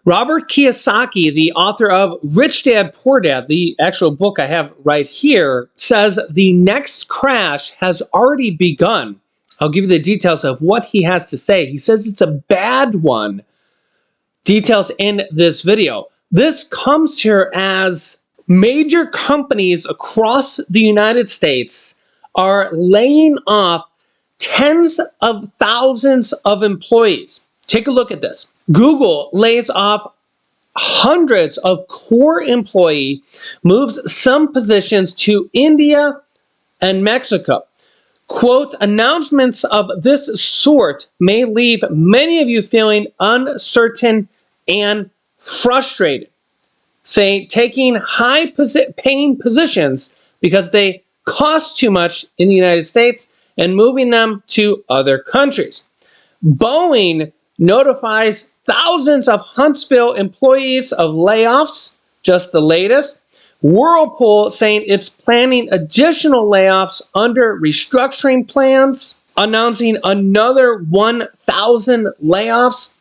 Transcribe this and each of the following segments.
Robert Kiyosaki, the author of Rich Dad, Poor Dad, the actual book I have right here, says the next crash has already begun. I'll give you the details of what he has to say. He says it's a bad one. Details in this video. This comes here as major companies across the United States are laying off tens of thousands of employees. Take a look at this. Google lays off hundreds of core employees, moves some positions to India and Mexico. Quote, announcements of this sort may leave many of you feeling uncertain and frustrated, saying taking high-paying positions because they cost too much in the United States and moving them to other countries. Boeing notifies thousands of Huntsville employees of layoffs, just the latest. Whirlpool saying it's planning additional layoffs under restructuring plans, announcing another 1,000 layoffs.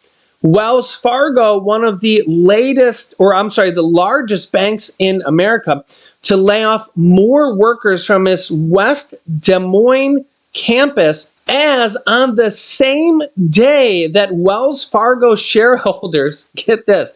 Wells Fargo, one of the the largest banks in America, to lay off more workers from its West Des Moines campus, as on the same day that Wells Fargo shareholders, get this,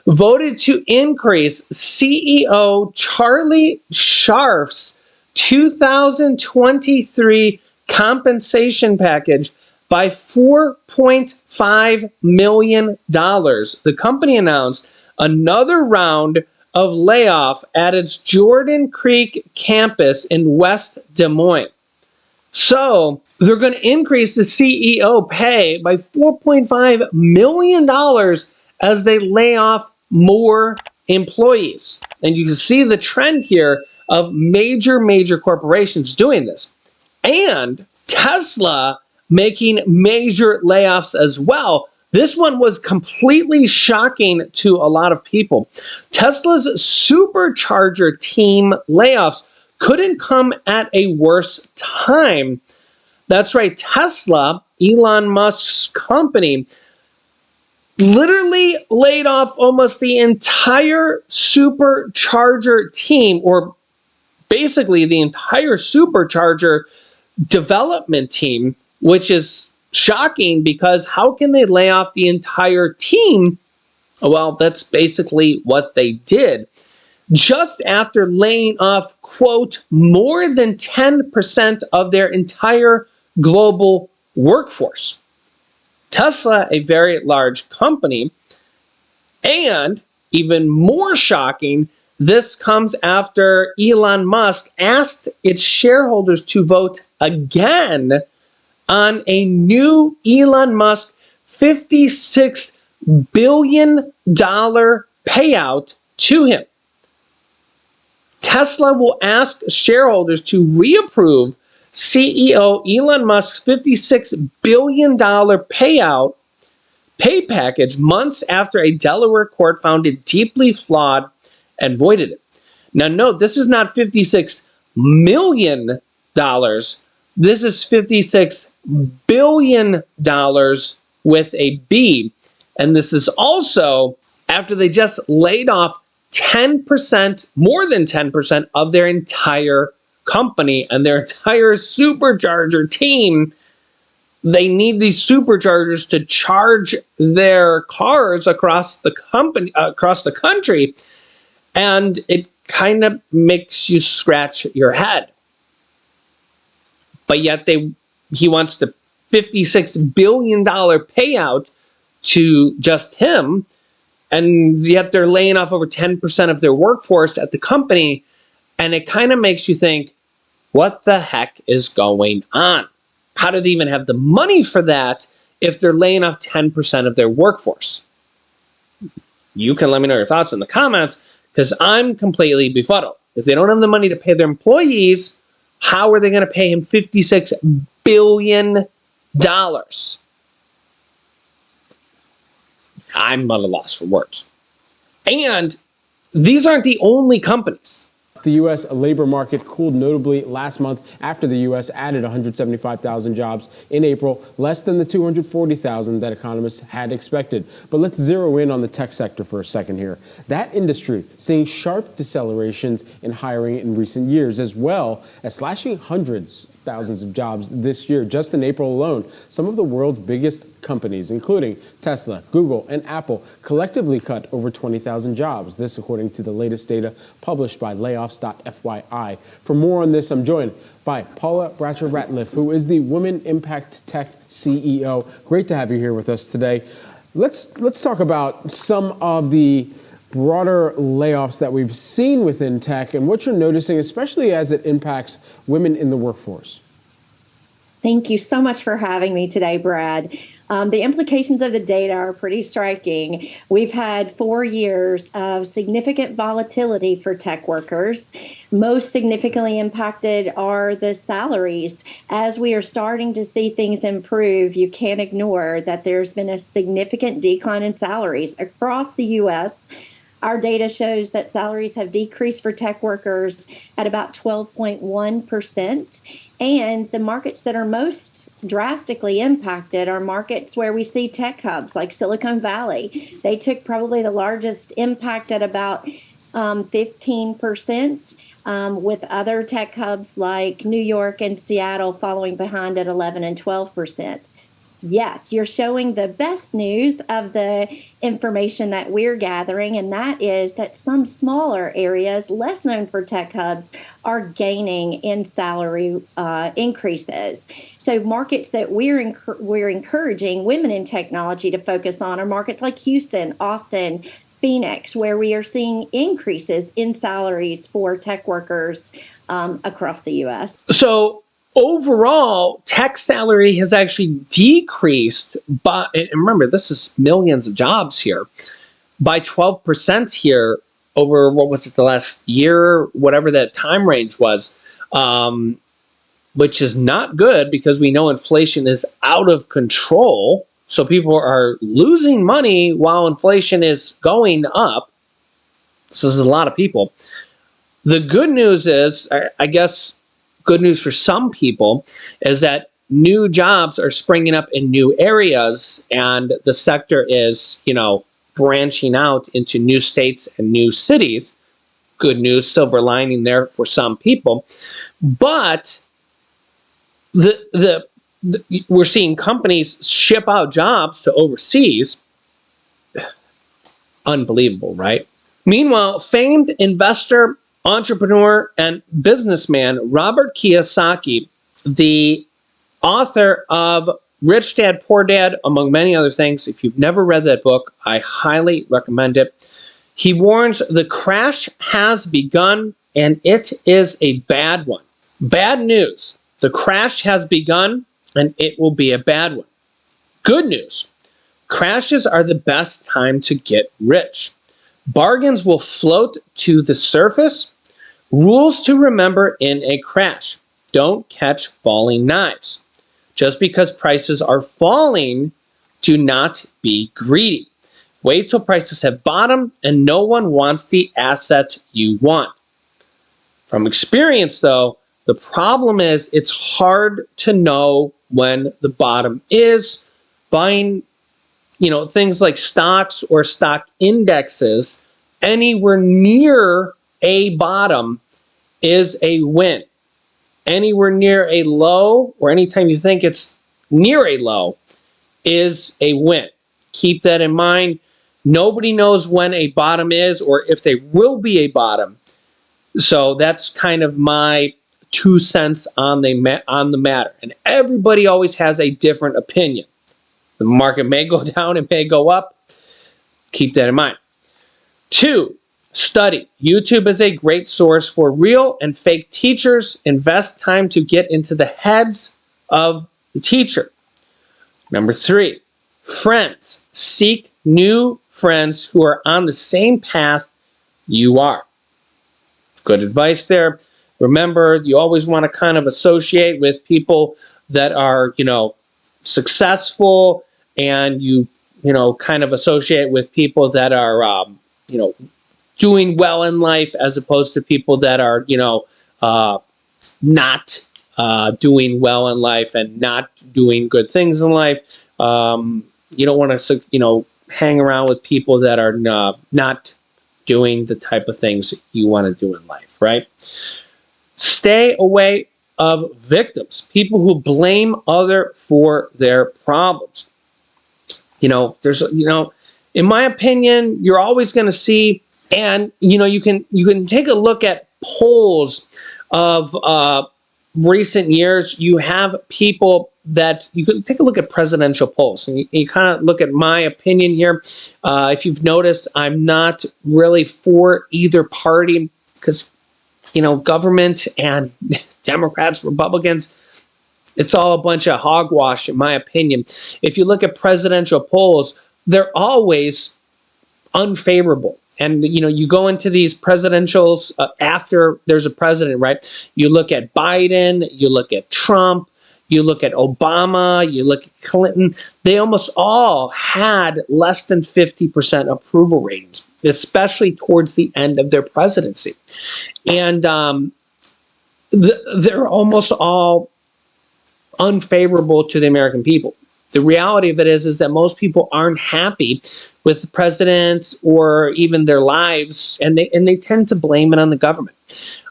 voted to increase CEO Charlie Scharf's 2023 compensation package by $4.5 million. The company announced another round of layoff at its Jordan Creek campus in West Des Moines. So they're going to increase the CEO pay by $4.5 million as they lay off more employees. And you can see the trend here of major corporations doing this. And Tesla making major layoffs as well. This one was completely shocking to a lot of people. Tesla's supercharger team layoffs couldn't come at a worse time. That's right, Tesla, Elon Musk's company, literally laid off almost the entire supercharger team, or basically the entire supercharger development team, which is shocking because how can they lay off the entire team? Well, that's basically what they did. Just after laying off, quote, more than 10% of their entire global workforce. Tesla, a very large company, and even more shocking, this comes after Elon Musk asked its shareholders to vote again on a new Elon Musk $56 billion payout to him. Tesla will ask shareholders to reapprove CEO Elon Musk's $56 billion pay package months after a Delaware court found it deeply flawed and voided it. Now note, this is not $56 million. This is $56 billion with a B. And this is also after they just laid off 10%, more than 10% of their entire company and their entire supercharger team. They need these superchargers to charge their cars across the country, and it kind of makes you scratch your head. But yet he wants the $56 billion payout to just him, and yet they're laying off over 10% of their workforce at the company, and it kind of makes you think, what the heck is going on? How do they even have the money for that if they're laying off 10% of their workforce? You can let me know your thoughts in the comments, because I'm completely befuddled. If they don't have the money to pay their employees, how are they going to pay him $56 billion? I'm at a loss for words. And these aren't the only companies. The U.S. labor market cooled notably last month after the U.S. added 175,000 jobs in April, less than the 240,000 that economists had expected. But let's zero in on the tech sector for a second here. That industry seeing sharp decelerations in hiring in recent years, as well as slashing hundreds thousands of jobs this year. Just in April alone, some of the world's biggest companies, including Tesla, Google, and Apple, collectively cut over 20,000 jobs. This according to the latest data published by Layoffs.fyi. For more on this, I'm joined by Paula Bratcher-Ratliff, who is the Women Impact Tech CEO. Great to have you here with us today. Let's talk about some of the broader layoffs that we've seen within tech and what you're noticing, especially as it impacts women in the workforce. Thank you so much for having me today, Brad. The implications of the data are pretty striking. We've had 4 years of significant volatility for tech workers. Most significantly impacted are the salaries. As we are starting to see things improve, you can't ignore that there's been a significant decline in salaries across the U.S. Our data shows that salaries have decreased for tech workers at about 12.1%. And the markets that are most drastically impacted are markets where we see tech hubs like Silicon Valley. They took probably the largest impact at about 15%, with other tech hubs like New York and Seattle following behind at 11 and 12%. Yes, you're showing the best news of the information that we're gathering, and that is that some smaller areas, less known for tech hubs, are gaining in salary increases. So markets that we're encouraging women in technology to focus on are markets like Houston, Austin, Phoenix, where we are seeing increases in salaries for tech workers across the U.S. So overall, tech salary has actually decreased by, and remember, this is millions of jobs here, by 12% here over, what was it, the last year, whatever that time range was, which is not good because we know inflation is out of control. So people are losing money while inflation is going up. So this is a lot of people. The good news is, I guess, good news for some people is that new jobs are springing up in new areas, and the sector is, branching out into new states and new cities. Good news, silver lining there for some people. But we're seeing companies ship out jobs to overseas. Unbelievable, right? Meanwhile, famed investor, entrepreneur, and businessman Robert Kiyosaki, the author of Rich Dad, Poor Dad, among many other things. If you've never read that book, I highly recommend it. He warns the crash has begun, and it is a bad one. Bad news. The crash has begun, and it will be a bad one. Good news. Crashes are the best time to get rich. Bargains will float to the surface. Rules to remember in a crash. Don't catch falling knives. Just because prices are falling, do not be greedy. Wait till prices have bottomed, and no one wants the asset you want. From experience, though, the problem is it's hard to know when the bottom is. Buying things like stocks or stock indexes anywhere near a bottom is a win. Anywhere near a low, or anytime you think it's near a low, is a win. Keep that in mind. Nobody knows when a bottom is or if there will be a bottom. So that's kind of my 2 cents on the matter. And everybody always has a different opinion. The market may go down, it may go up. Keep that in mind. 2, study. YouTube is a great source for real and fake teachers. Invest time to get into the heads of the teacher. Number 3, friends. Seek new friends who are on the same path you are. Good advice there. Remember, you always want to kind of associate with people that are, successful, and you kind of associate with people that are, doing well in life as opposed to people that are, not doing well in life and not doing good things in life. You don't want to, hang around with people that are not doing the type of things you want to do in life, right? Stay away of victims, people who blame other for their problems. In my opinion, you're always going to see, and you can take a look at polls of recent years. You have people that you can take a look at presidential polls, and you kind of look at my opinion here. If you've noticed, I'm not really for either party because government and Democrats, Republicans, it's all a bunch of hogwash, in my opinion. If you look at presidential polls, they're always unfavorable. And, you go into these presidentials after there's a president, right? You look at Biden, you look at Trump, you look at Obama, you look at Clinton. They almost all had less than 50% approval ratings, especially towards the end of their presidency. And they're almost all unfavorable to the American people. The reality of it is that most people aren't happy with the president or even their lives, and they tend to blame it on the government.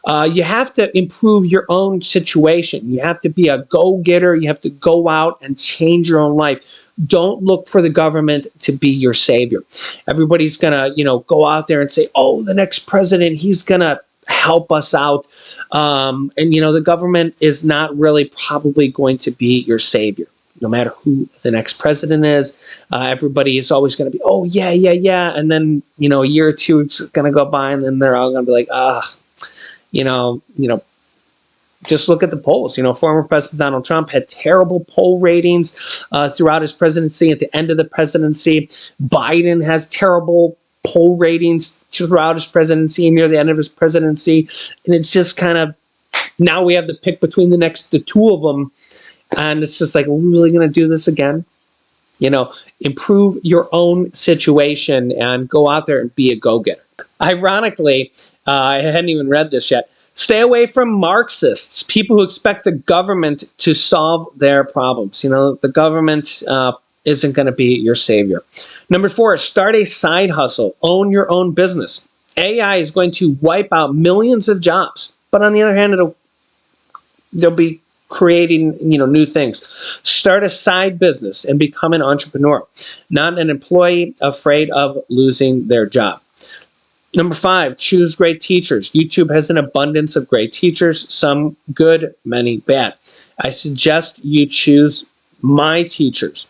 You have to improve your own situation. You have to be a go-getter. You have to go out and change your own life. Don't look for the government to be your savior. Everybody's gonna, go out there and say, "Oh, the next president, he's gonna help us out," and the government is not really probably going to be your savior. No matter who the next president is, everybody is always going to be, "Oh yeah, yeah, yeah," and then a year or two is going to go by, and then they're all going to be like, just look at the polls. Former President Donald Trump had terrible poll ratings throughout his presidency. At the end of the presidency, Biden has terrible poll ratings throughout his presidency and near the end of his presidency. And it's just kind of, now we have to pick between the two of them. And it's just like, are we really going to do this again? Improve your own situation and go out there and be a go-getter. Ironically, I hadn't even read this yet. Stay away from Marxists, people who expect the government to solve their problems. The government isn't going to be your savior. Number 4, start a side hustle. Own your own business. AI is going to wipe out millions of jobs, but on the other hand, they'll be creating new things. Start a side business and become an entrepreneur, not an employee afraid of losing their job. Number 5, choose great teachers. YouTube has an abundance of great teachers, some good, many bad. I suggest you choose my teachers.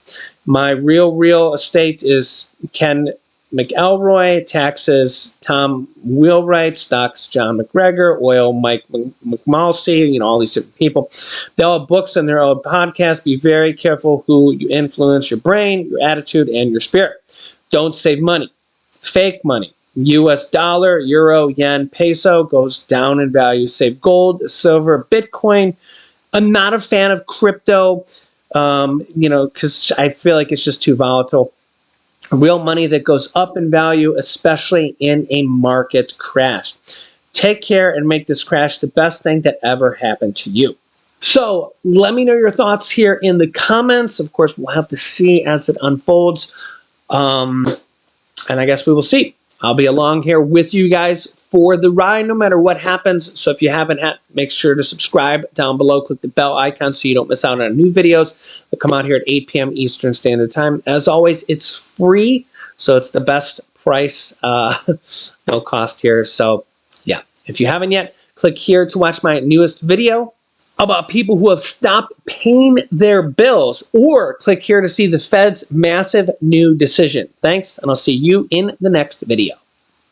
My real estate is Ken McElroy, taxes Tom Wheelwright, stocks John McGregor, oil Mike McMulsey, all these different people. They all have books and their own podcasts. Be very careful who you influence, your brain, your attitude, and your spirit. Don't save money. Fake money. US dollar, euro, yen, peso goes down in value. Save gold, silver, Bitcoin. I'm not a fan of crypto, because I feel like it's just too volatile. Real money that goes up in value, especially in a market crash. Take care and make this crash the best thing that ever happened to you. So let me know your thoughts here in the comments. Of course, we'll have to see as it unfolds. And I guess we will see. I'll be along here with you guys for the ride, no matter what happens. So if you haven't, make sure to subscribe down below. Click the bell icon so you don't miss out on new videos that come out here at 8 p.m. Eastern Standard Time. As always, it's free, so it's the best price, no cost here. So yeah, if you haven't yet, click here to watch my newest video about people who have stopped paying their bills, or click here to see the Fed's massive new decision. Thanks, and I'll see you in the next video.